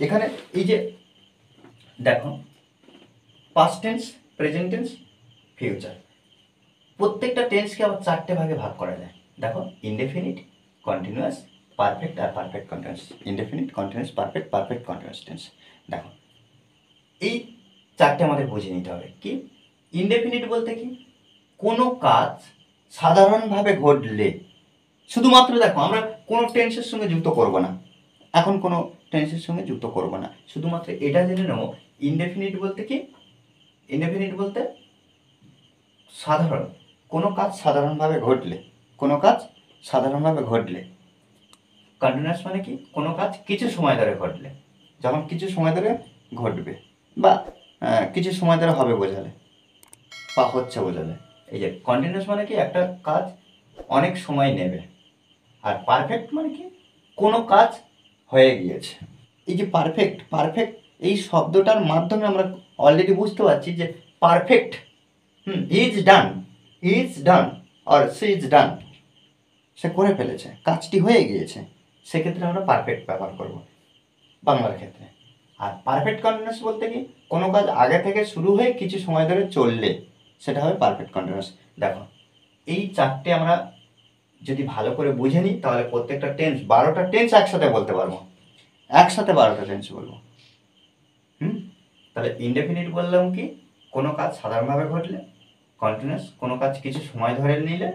এখানে এই যে দেখো past tense, present tense, future, প্রত্যেকটা টেন্সকে আবার চারটে ভাগে ভাগ করা যায়। দেখো ইনডেফিনিট, কন্টিনিউয়াস, পারফেক্ট আর perfect continuous. Indefinite, continuous, perfect, perfect continuous tense. দেখো এই চারটে আমাদের বুঝে নিতে হবে। কি ইনডেফিনিট বলতে কি, কোনো কাজ সাধারণভাবে ঘটলে, শুধুমাত্র দেখো আমরা কোনো টেন্সের সঙ্গে যুক্ত করব না, এখন কোনো টেন্সের সঙ্গে যুক্ত করব না, শুধুমাত্র এটা জেনে নেব ইনডেফিনিট বলতে কি। ইনডেফিনিট বলতে সাধারণ, কোনো কাজ সাধারণভাবে ঘটলে, কোনো কাজ সাধারণভাবে ঘটলে। কন্টিনিউয়াস মানে কি, কোনো কাজ কিছু সময় ধরে ঘটলে, যখন কিছু সময় ধরে ঘটবে বা কিছু সময় ধরে হবে বোঝালে বা হচ্ছে বোঝালে। এই যে কন্টিনিউয়াস মানে কি, একটা কাজ অনেক সময় নেবে। আর পারফেক্ট মানে কি, কোনো কাজ হয়ে গিয়েছে। এই যে পারফেক্ট, পারফেক্ট এই শব্দটার মাধ্যমে আমরা অলরেডি বুঝতে পারছি যে perfect is done, is done আর সি ইজ ডান, সে করে ফেলেছে, কাজটি হয়ে গিয়েছে, সেক্ষেত্রে আমরা পারফেক্ট ব্যবহার করব বাংলার ক্ষেত্রে। আর পারফেক্ট কন্টিনিউয়াস বলতে কি, কোনো কাজ আগে থেকে শুরু হয়ে কিছু সময় ধরে চললে সেটা হবে পারফেক্ট কন্টিনিউয়াস। দেখো এই চারটে আমরা যদি ভালো করে বুঝে নিই তাহলে প্রত্যেকটা টেন্স, 12টা টেন্স একসাথে বলতে পারবো, একসাথে 12টা টেন্স বলবো। তাহলে ইনডেফিনিট বললাম কি, কোনো কাজ সাধারণভাবে ঘটলে, কন্টিনিউয়াস কোনো কাজ কিছু সময় ধরে নিলে,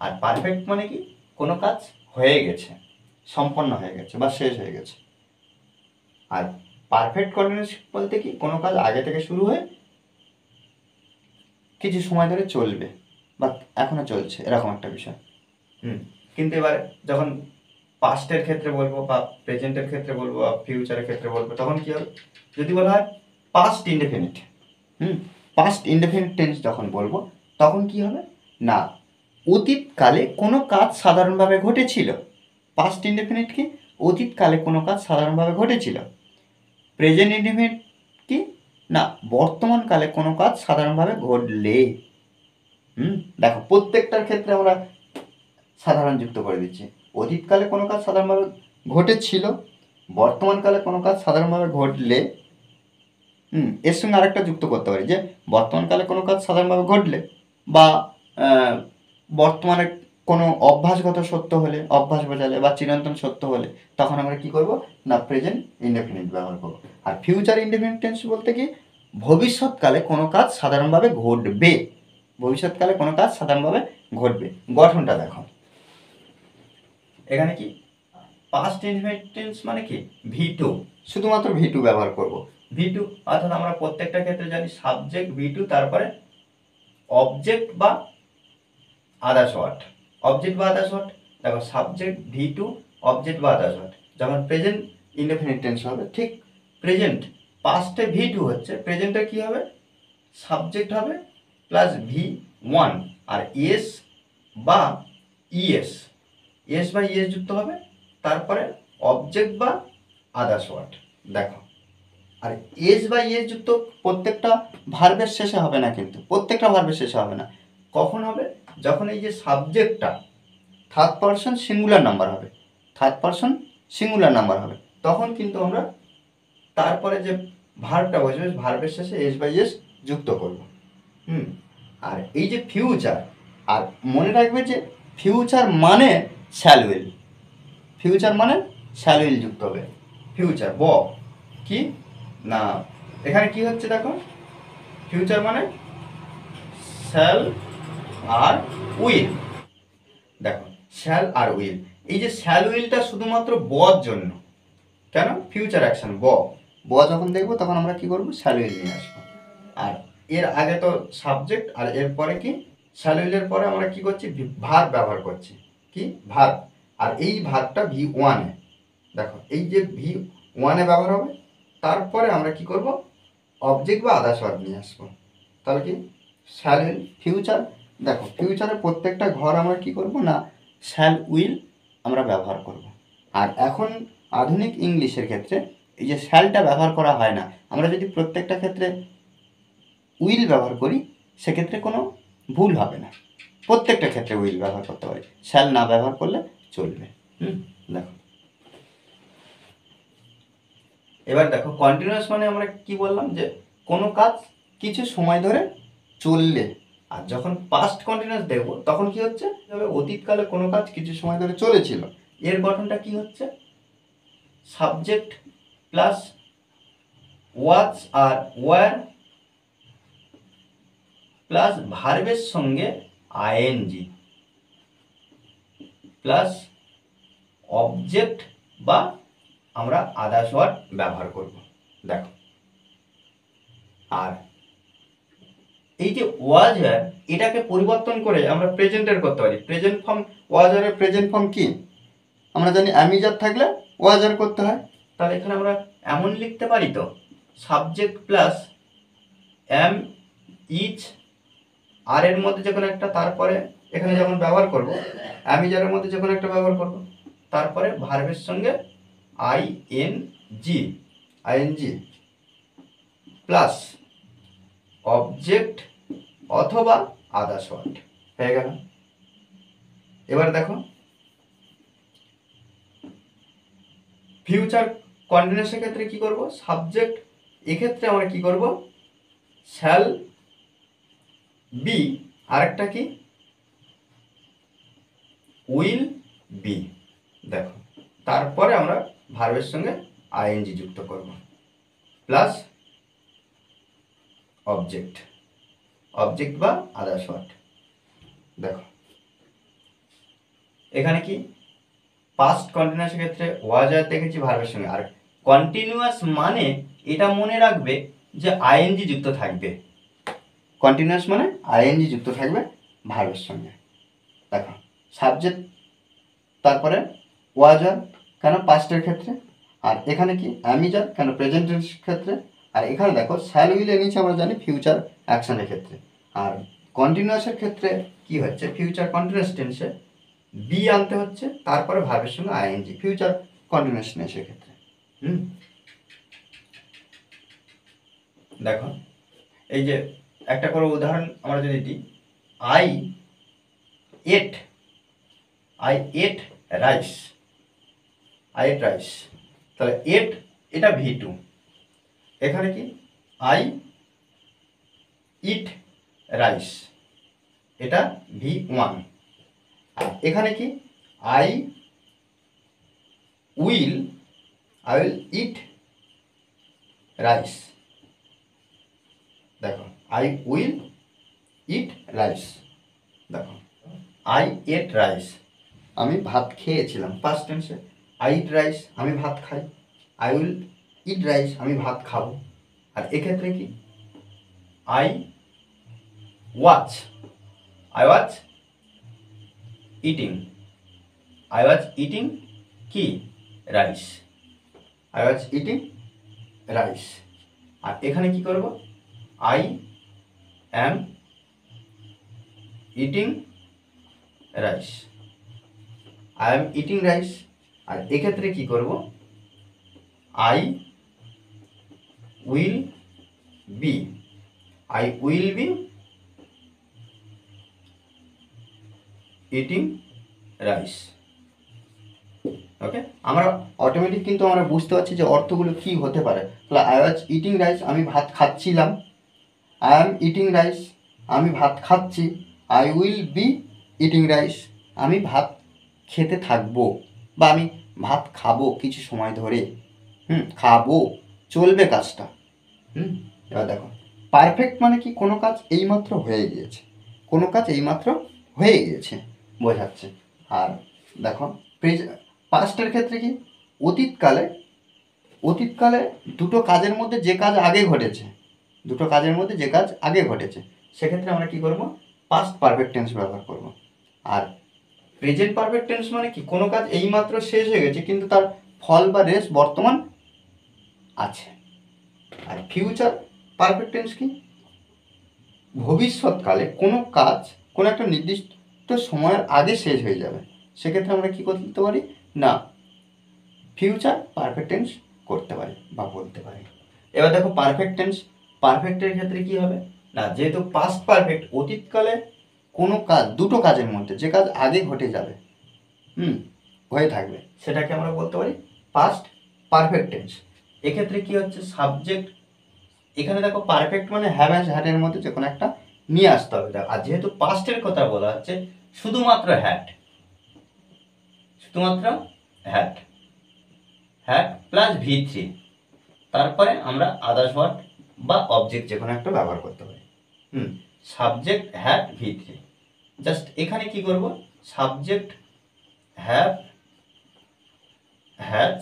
আর পারফেক্ট মানে কি, কোনো কাজ হয়ে গেছে, সম্পন্ন হয়ে গেছে বা শেষ হয়ে গেছে। আর পারফেক্ট কন্টিনিউয়াস বলতে কি, কোনো কাজ আগে থেকে শুরু হয়ে কিছু সময় ধরে চলবে বা এখনো চলছে, এরকম একটা বিষয়। কিন্তু এবার যখন পাস্টের ক্ষেত্রে বলবো বা প্রেজেন্টের ক্ষেত্রে বলবো বা ফিউচারের ক্ষেত্রে বলবো, তখন কি হবে, যদি বলা হয় past indefinite, past indefinite tense যখন বলবো তখন কি হবে না, অতীতকালে কোনো কাজ সাধারণভাবে ঘটেছিল। পাস্ট ইনডেফিনিট কি, অতীতকালে কোনো কাজ সাধারণভাবে ঘটেছিল। প্রেজেন্ট ইনডেফিনিট কি না, বর্তমানকালে কোনো কাজ সাধারণভাবে ঘটলে। দেখো প্রত্যেকটার ক্ষেত্রে আমরা সাধারণ যুক্ত করে দিচ্ছি। অতীতকালে কোনো কাজ সাধারণভাবে ঘটেছিল, বর্তমানকালে কোনো কাজ সাধারণভাবে ঘটলে, এর সঙ্গে আরেকটা যুক্ত করতে পারি যে বর্তমানকালে কোনো কাজ সাধারণভাবে ঘটলে বা বর্তমানে কোনো অভ্যাসগত সত্য হলে, অভ্যাস বোঝালে বা চিরন্তন সত্য হলে, তখন আমরা কি করব না, প্রেজেন্ট ইনডেফিনিট ব্যবহার করব। আর ফিউচার ইনডেফিনিট টেন্স বলতে কি, ভবিষ্যৎকালে কোনো কাজ সাধারণভাবে ঘটবে, ভবিষ্যৎকালে কোনো কাজ সাধারণভাবে ঘটবে। গঠনটা দেখো এখানে কি, পাস্ট ইনডেফিনিট টেন্স মানে কি V2, শুধুমাত্র V2 ব্যবহার করব। V2 অর্থাৎ আমরা প্রত্যেকটা ক্ষেত্রে জানি সাবজেক্ট V2, তারপরে অবজেক্ট বা আদার্স ওয়ার্ড, অবজেক্ট বা আদার্স ওয়ার্ড। দেখো সাবজেক্ট V2, অবজেক্ট বা আদার্স ওয়ার্ড। যখন প্রেজেন্ট ইনডেফিনিট টেন্স হবে ঠিক প্রেজেন্ট, পাস্টে V2 হচ্ছে, প্রেজেন্টে কি হবে, সাবজেক্ট হবে প্লাস V1 আর এস বা ইএস, এস বা ইএস যুক্ত হবে, তারপরে অবজেক্ট বা আদার্স ওয়ার্ড। দেখো আর এস বা ইএস যুক্ত প্রত্যেকটা ভার্বের শেষে হবে না, কিন্তু প্রত্যেকটা ভার্বের শেষে হবে না। কখন হবে, যখন এই যে সাবজেক্টটা থার্ড পারসন সিঙ্গুলার নাম্বার হবে, থার্ড পারসন সিঙ্গুলার নাম্বার হবে, তখন কিন্তু আমরা তারপরে যে ভার্বটা বসবে ভার্বের শেষে এস বা ইএস যুক্ত করব। আর এই যে ফিউচার, আর মনে রাখবে যে ফিউচার মানে শ্যাল উইল, ফিউচার মানে শ্যাল উইল যুক্ত হবে। ফিউচার কি না, এখানে কি হচ্ছে দেখো, ফিউচার মানে শ্যাল আর উইল। দেখো শ্যাল আর উইল, এই যে শ্যাল উইলটা শুধুমাত্র বর জন্য, কেন, ফিউচার অ্যাকশন ব যখন দেখবো তখন আমরা কি করবো, শ্যাল উইল নিয়ে আসবো। আর এর আগে তো সাবজেক্ট, আর এরপরে কি, শ্যাল উইলের পরে আমরা কি করছি, ভার্ব ব্যবহার করছি, কি ভার্ব। আর এই ভার্বটা V1-এ, দেখো এই যে V1-এ ব্যবহার হবে, তারপরে আমরা কি করব, অবজেক্ট বা আদার্স ওয়ার্ড নিয়ে আসবো। তাহলে কি শ্যাল উইল, ফিউচার। দেখো ফিউচারের প্রত্যেকটা ঘর আমরা কি করব না, শ্যাল উইল আমরা ব্যবহার করব। আর এখন আধুনিক ইংলিশের ক্ষেত্রে এই যে শ্যালটা ব্যবহার করা হয় না, আমরা যদি প্রত্যেকটা ক্ষেত্রে উইল ব্যবহার করি সেক্ষেত্রে কোনো ভুল হবে না, প্রত্যেকটা ক্ষেত্রে উইল ব্যবহার করতে পারি, শ্যাল না ব্যবহার করলে চলবে। দেখো এবার দেখো কন্টিনিউয়াস মানে আমরা কি বললাম, যে কোনো কাজ কিছু সময় ধরে চললে। আর যখন পাস্ট কন্টিনিউয়াস দেখব তখন কি হচ্ছে, অতীতকালে কোনো কাজ কিছু সময় ধরে চলেছিল, এর গঠনটা কি হচ্ছে, সাবজেক্ট প্লাস ওয়াচ আর ওয়ার প্লাস ভার্বের সঙ্গে আইএনজি প্লাস অবজেক্ট বা আমরা আদার্স ওয়ার্ড ব্যবহার করব। দেখো, আর এই যে ওয়াজ আর এটাকে পরিবর্তন করে আমরা প্রেজেন্টের করতে পারি। প্রেজেন্ট ফর্ম, ওয়াজ আর প্রেজেন্ট ফর্ম কি আমরা জানি, অ্যামিজার থাকলে ওয়াজ আর করতে হয়। তাহলে এখানে আমরা এমন লিখতে পারি তো, সাবজেক্ট প্লাস এম ইচ আর এর মধ্যে যে কোনো একটা, তারপরে এখানে যেমন ব্যবহার করব অ্যামিজারের মধ্যে যে কোনো একটা ব্যবহার করব, তারপরে ভার্বের সঙ্গে আইএনজি প্লাস অবজেক্ট অথবা আদার্স ওয়ার্ড হয়ে গেল। এবার দেখো ফিউচার কন্টিনিউয়াসের ক্ষেত্রে কি করব, সাবজেক্ট এক্ষেত্রে আমরা কি করব, শ্যাল বি, আরেকটা কি উইল বি। দেখো, তারপরে আমরা ভার্বের সঙ্গে আইএনজি যুক্ত করব প্লাস অবজেক্ট বা আদার্স ওয়ার্ড। দেখো এখানে কি পাস্ট কন্টিনিউয়াসের ক্ষেত্রে ওয়াজ আর দেখেছি ভার্বের সঙ্গে, আর কন্টিনিউয়াস মানে এটা মনে রাখবে যে আইএনজি যুক্ত থাকবে। কন্টিনিউয়াস মানে আইএনজি যুক্ত থাকবে ভার্বের সঙ্গে। দেখো সাবজেক্ট, তারপরে ওয়াজ আর কেন পাস্টের ক্ষেত্রে, আর এখানে কি অ্যামিজার কেন প্রেজেন্টের ক্ষেত্রে, আর এখানে দেখো শ্যাল উইল এনেছি আমরা জানি ফিউচার অ্যাকশনের ক্ষেত্রে। আর কন্টিনিউয়াসের ক্ষেত্রে কি হচ্ছে, ফিউচার কন্টিনিউয়াস টেন্সে বি আনতে হচ্ছে, তারপরে ভার্বের সঙ্গে আইএনজি ফিউচার কন্টিনিউয়াস টেন্সের ক্ষেত্রে। দেখো এই যে একটা করে উদাহরণ আমরা যদি দিই, আই এট রাইস, তাহলে এট এটা V2, এখানে কি আই ইট রাইস এটা V1, আর এখানে কি আই উইল ইট রাইস। দেখো আই উইল ইট রাইস, দেখো আই এট রাইস আমি ভাত খেয়েছিলাম পাস্ট টেন্সে, আই ইট রাইস আমি ভাত খাই, আই উইল ইট রাইস আমি ভাত খাবো। আর এক্ষেত্রে কি আই ওয়াচ ইটিং কি রাইস, আর এখানে কি করব, আই অ্যাম ইটিং রাইস, আর এক্ষেত্রে কি করব, I will be eating rice. Okay, আমরা অটোমেটিক কিন্তু আমরা বুঝতে পারছি যে অর্থগুলো কি হতে পারে। তাহলে আই ওয়াজ ইটিং রাইস আমি ভাত খাচ্ছিলাম, আই অ্যাম ইটিং রাইস আমি ভাত খাচ্ছি, I will be eating rice আমি ভাত খেতে থাকবো বা আমি ভাত খাবো কিছু সময় ধরে। খাবো চলবে কাজটা। এবার দেখো পারফেক্ট মানে কি, কোনো কাজ এইমাত্র হয়ে গিয়েছে, বোঝাচ্ছে। আর দেখো পাস্টের ক্ষেত্রে কি, অতীতকালে দুটো কাজের মধ্যে যে কাজ আগে ঘটেছে সেক্ষেত্রে আমরা কি করব, পাস্ট পারফেক্ট টেন্স ব্যবহার করব। আর প্রেজেন্ট পারফেক্ট টেন্স মানে কি, কোনো কাজ এইমাত্র শেষ হয়ে গেছে কিন্তু তার ফল বা রেস বর্তমান আছে। আর ফিউচার পারফেক্ট টেন্স কি, ভবিষ্যৎকালে কোনো কাজ কোনো একটা নির্দিষ্ট সময়ের আগে শেষ হয়ে যাবে, সেক্ষেত্রে আমরা কি করতে পারি না, ফিউচার পারফেক্ট টেন্স করতে পারি বা বলতে পারি। এবার দেখো পারফেক্টের ক্ষেত্রে কি হবে না, যেহেতু পাস্ট পারফেক্ট অতীতকালে কোনো কাজ দুটো কাজের মধ্যে যে কাজ আগে ঘটে যাবে হয়ে থাকবে, সেটাকে আমরা বলতে পারি পাস্ট পারফেক্ট টেন্স। এক্ষেত্রে কি হচ্ছে সাবজেক্ট, এখানে দেখো পারফেক্ট মানে হ্যাভ হ্যাজ হ্যাড এর মধ্যে যে কোনো একটা নিয়ে আসতে হবে। আর যেহেতু পাস্টের কথা বলা হচ্ছে শুধুমাত্র হ্যাড, শুধুমাত্র হ্যাড, হ্যাড প্লাস V3, তারপরে আমরা আদার্স ওয়ার্ড বা অবজেক্ট যে কোনো একটা ব্যবহার করতে পারি। সাবজেক্ট হ্যাড V3, জাস্ট এখানে কি করব, subject have has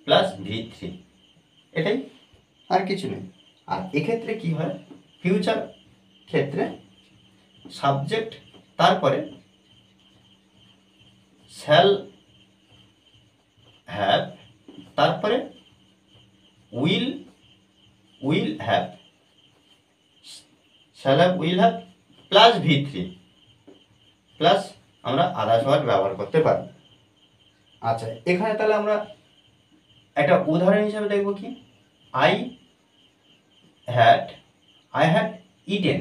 plus V3, এটাই, আর কিছু নেই। আর এক্ষেত্রে কি হয়, ফিউচার ক্ষেত্রে সাবজেক্ট তারপরে শ্যাল হ্যাভ, তারপরে will have, shall have will have plus V3 plus আমরা আদার্স ওয়ার্ড ব্যবহার করতে পারি। আচ্ছা, এখানে তাহলে আমরা একটা উদাহরণ হিসাবে দেখব কি, আই হ্যাড ইটেন,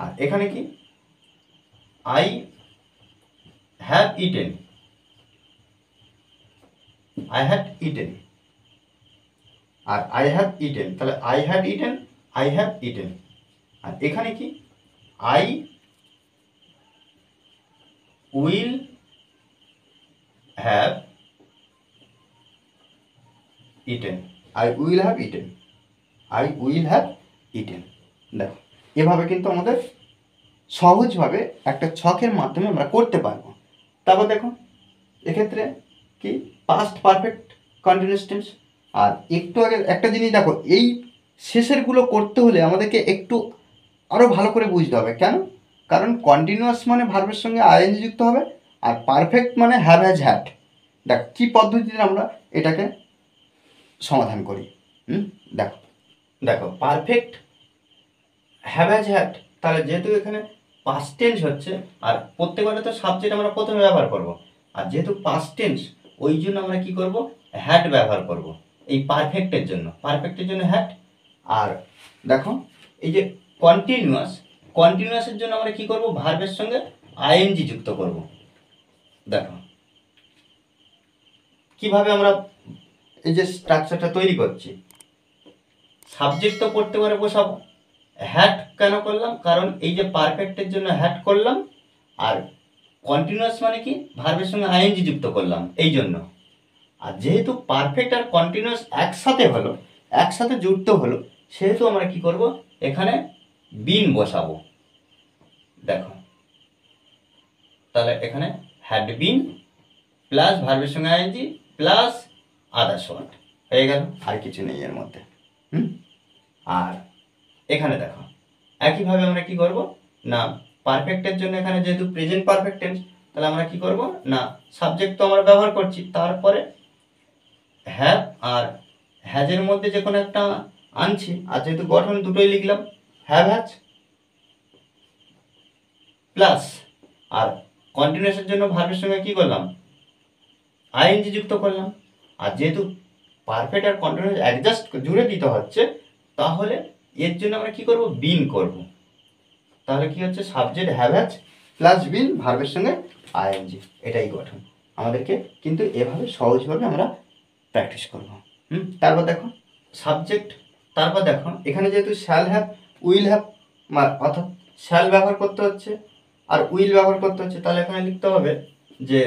আর এখানে কি আই হ্যাভ ইটেন, আর আই হ্যাভ ইটেন, তাহলে আই হ্যাড ইটেন, আর এখানে কি আই উইল হ্যাভ ইটেন, দেখো এভাবে কিন্তু আমাদের সহজভাবে একটা ছকের মাধ্যমে আমরা করতে পারবো। তারপর দেখো এক্ষেত্রে কি পাস্ট পারফেক্ট কন্টিনিউয়াস টেন্স, আর একটু আগে একটা জিনিস দেখো, এই শেষেরগুলো করতে হলে আমাদেরকে একটু আরও ভালো করে বুঝতে হবে। কেন? কারণ কন্টিনিউয়াস মানে ভার্বের সঙ্গে আইএনজি যুক্ত হবে, আর পারফেক্ট মানে হ্যাভ হ্যাজ হ্যাড। দেখো কী পদ্ধতিতে আমরা এটাকে সমাধান করি। দেখো পারফেক্ট হ্যাভ হ্যাজ হ্যাড, তাহলে যেহেতু এখানে পাস্ট টেন্স হচ্ছে, আর প্রত্যেকবারে তো সাবজেক্ট আমরা প্রথমে ব্যবহার করব, আর যেহেতু পাস্ট টেন্স ওই জন্য আমরা কি করব, হ্যাড ব্যবহার করব এই পারফেক্টের জন্য হ্যাড। আর দেখো এই যে কন্টিনিউয়াসের জন্য আমরা কি করব, ভার্বের সঙ্গে আইএনজি যুক্ত করব। দেখো কিভাবে আমরা এই যে স্ট্রাকচারটা তৈরি করছি, সাবজেক্ট তো প্রত্যেকবারে বসাবো, হ্যাড কেন করলাম, কারণ এই যে পারফেক্টের জন্য হ্যাড করলাম, আর কন্টিনিউয়াস মানে কি ভার্বের সঙ্গে আইএনজি যুক্ত করলাম এই জন্য। আর যেহেতু পারফেক্ট আর কন্টিনিউয়াস একসাথে যুক্ত হলো, সেহেতু আমরা কি করব, এখানে বিন বসাবো। দেখো তাহলে এখানে হ্যাড বিন প্লাস ভার্বের সঙ্গে আইএনজি প্লাস আদার্স ওয়ার্ড হয়ে গেল, আর কিছু নেই এর মধ্যে। আর এখানে দেখো একইভাবে আমরা কি করব না, পারফেক্টের জন্য এখানে যেহেতু প্রেজেন্ট পারফেক্ট টেন্স, তাহলে আমরা কি করব না, সাবজেক্ট তো আমরা ব্যবহার করছি, তারপরে হ্যাভ আর হ্যাজের মধ্যে যে কোনো একটা আনছি, আর যেহেতু গঠন দুটোই লিখলাম হ্যাভ হ্যাজ প্লাস, আর কন্টিনিউয়াসের জন্য ভার্বের সঙ্গে কি করলাম, আইএনজি যুক্ত করলাম। আর যেহেতু পারফেক্ট আর কন্টিনিউয়াস অ্যাডজাস্ট জুড়ে দিতে হচ্ছে, তাহলে এর জন্য আমরা কি করব, বিন করব। তাহলে কি হচ্ছে, subject have has plus been ভার্বের সঙ্গে আইএনজি, এটাই গঠন। আমাদেরকে কিন্তু এভাবে সহজভাবে আমরা প্র্যাকটিস করব। তারপর দেখো সাবজেক্ট, তারপর দেখো এখানে যেহেতু শ্যাল হ্যাভ উইল হ্যাভ, অর্থাৎ শ্যাল ব্যবহার করতে হচ্ছে আর উইল ব্যবহার করতে হচ্ছে, তাহলে এখানে লিখতে হবে যে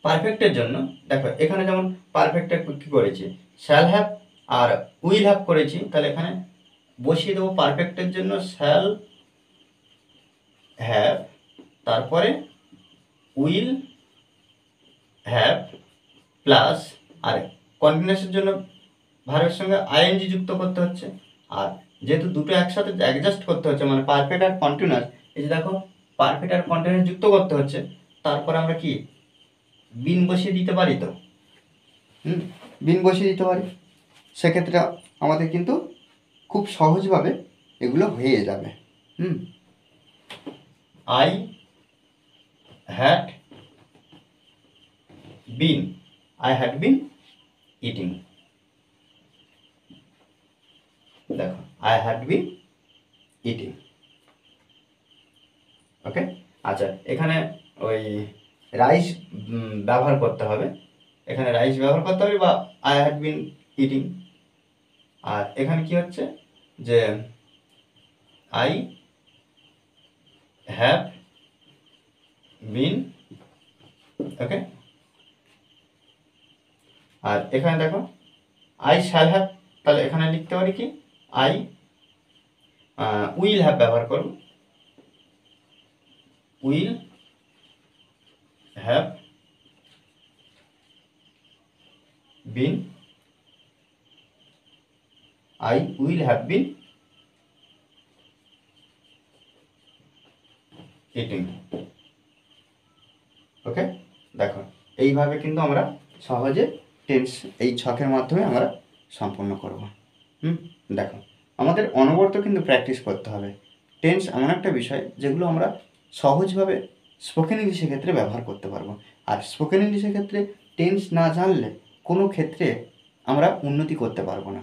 পারফেক্টের জন্য, দেখো এখানে যেমন পারফেক্টে কী করেছি, শ্যাল হ্যাভ আর উইল হ্যাভ করেছি, তাহলে এখানে বসিয়ে দেবো পারফেক্টের জন্য শ্যাল হ্যাভ, তারপরে উইল হ্যাভ প্লাস, আর কন্টিনিউয়াসের জন্য ভার্বের সঙ্গে আইএনজি যুক্ত করতে হচ্ছে, আর যেহেতু দুটো একসাথে অ্যাডজাস্ট করতে হচ্ছে মানে পারফেক্ট আর কন্টিনিউয়াস, এই যে দেখো পারফেক্ট আর কন্টিনিউয়াস যুক্ত করতে হচ্ছে, তারপর আমরা কি বিন বসিয়ে দিতে পারি, তো বিন বসিয়ে দিতে পারি, সেক্ষেত্রে আমাদের কিন্তু খুব সহজভাবে এগুলো হয়ে যাবে। আই হ্যাড বিন ইটিং, দেখো আই হ্যাড বিন ইটিং। ওকে, আচ্ছা এখানে ওই রাইস ব্যবহার করতে হবে, এখানে রাইস ব্যবহার করতে হবে বা আই হ্যাড বিন ইটিং। আর এখানে কি হচ্ছে যে আই হ্যাভ বিন, ওকে। আর এখানে দেখো আই শ্যাল হ্যাভ, তাহলে এখানে লিখতে পারি কি আই উইল হ্যাভ ব্যবহার করব, will have been, I will have been eating, okay. দেখো এইভাবে কিন্তু আমরা সহজে টেন্স এই ছকের মাধ্যমে আমরা সম্পন্ন করব। দেখো আমাদের অনবরত কিন্তু প্র্যাকটিস করতে হবে। টেন্স এমন একটা বিষয় যেগুলো আমরা সহজভাবে স্পোকেন ইংলিশের ক্ষেত্রে ব্যবহার করতে পারবো। আর স্পোকেন ইংলিশের ক্ষেত্রে টেন্স না জানলে কোনো ক্ষেত্রে আমরা উন্নতি করতে পারবো না।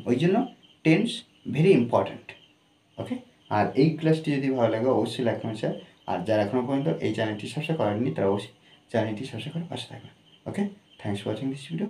ওই জন্য টেন্স ভেরি ইম্পর্ট্যান্ট, ওকে। আর এই ক্লাসটি যদি ভালো লাগে অবশ্যই লাইক কমেন্ট শেয়ার। আর যারা এখনও পর্যন্ত এই চ্যানেলটি সাবস্ক্রাইব করেননি তারা অবশ্যই চ্যানেলটি সাবস্ক্রাইব করে পাশে থাকবেন, okay. Thanks for watching this video.